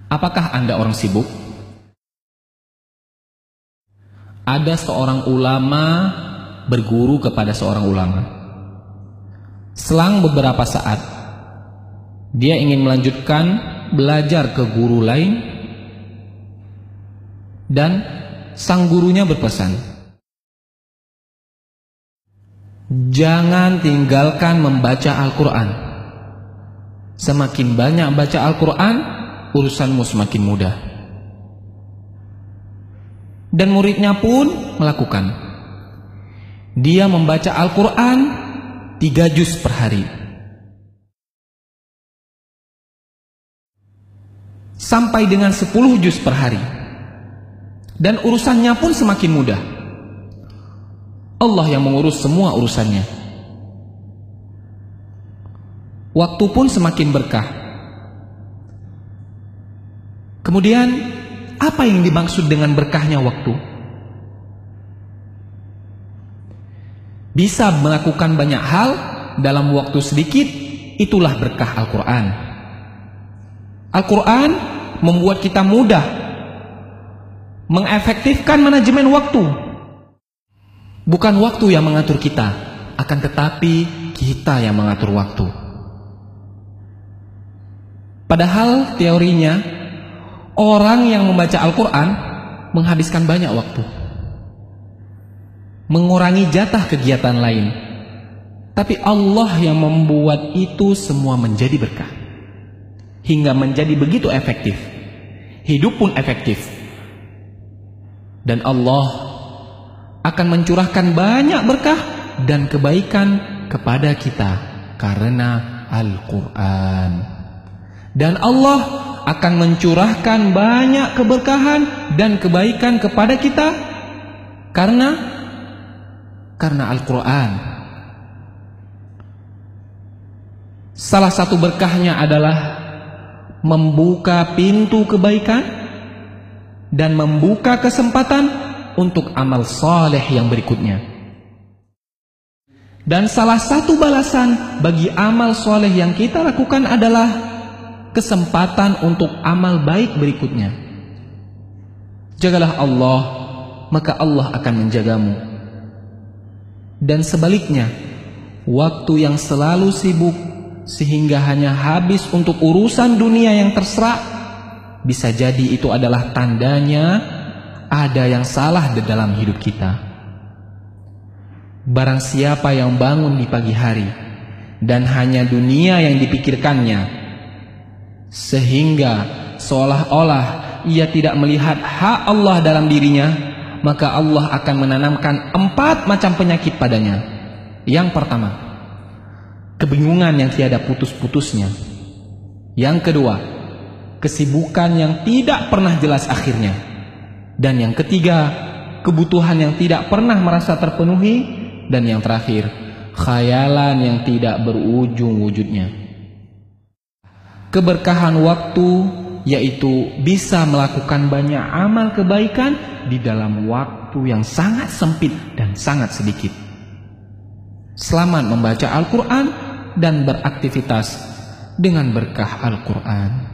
Apakah Anda orang sibuk? Ada seorang ulama berguru kepada seorang ulama. Selang beberapa saat, dia ingin melanjutkan belajar ke guru lain, dan sang gurunya berpesan, jangan tinggalkan membaca Al-Quran. Semakin banyak baca Al-Quran, urusanmu semakin mudah. Dan muridnya pun melakukan. Dia membaca Al-Quran 3 juz per hari. Sampai dengan 10 juz per hari. Dan urusannya pun semakin mudah. Allah yang mengurus semua urusannya. Waktu pun semakin berkah. Kemudian, apa yang dimaksud dengan berkahnya waktu? Bisa melakukan banyak hal dalam waktu sedikit, itulah berkah Al-Quran. Al-Quran membuat kita mudah mengefektifkan manajemen waktu. Bukan waktu yang mengatur kita, akan tetapi kita yang mengatur waktu. Padahal teorinya, orang yang membaca Al-Quran menghabiskan banyak waktu, mengurangi jatah kegiatan lain. Tapi Allah yang membuat itu semua menjadi berkah, hingga menjadi begitu efektif. Hidup pun efektif. Dan Allah akan mencurahkan banyak berkah dan kebaikan kepada kita karena Al-Quran. Dan Allah akan mencurahkan banyak keberkahan dan kebaikan kepada kita karena Al-Quran. Salah satu berkahnya adalah membuka pintu kebaikan dan membuka kesempatan untuk amal saleh yang berikutnya. Dan salah satu balasan bagi amal saleh yang kita lakukan adalah kesempatan untuk amal baik berikutnya. Jagalah Allah, maka Allah akan menjagamu. Dan sebaliknya, waktu yang selalu sibuk sehingga hanya habis untuk urusan dunia yang terserah, bisa jadi itu adalah tandanya ada yang salah di dalam hidup kita. Barang siapa yang bangun di pagi hari dan hanya dunia yang dipikirkannya, sehingga seolah-olah ia tidak melihat hak Allah dalam dirinya, maka Allah akan menanamkan 4 macam penyakit padanya. Yang pertama, kebingungan yang tiada putus-putusnya. Yang kedua, kesibukan yang tidak pernah jelas akhirnya. Dan yang ketiga, kebutuhan yang tidak pernah merasa terpenuhi. Dan yang terakhir, khayalan yang tidak berujung wujudnya. Keberkahan waktu yaitu bisa melakukan banyak amal kebaikan di dalam waktu yang sangat sempit dan sangat sedikit. Selamat membaca Al-Quran dan beraktivitas dengan berkah Al-Quran.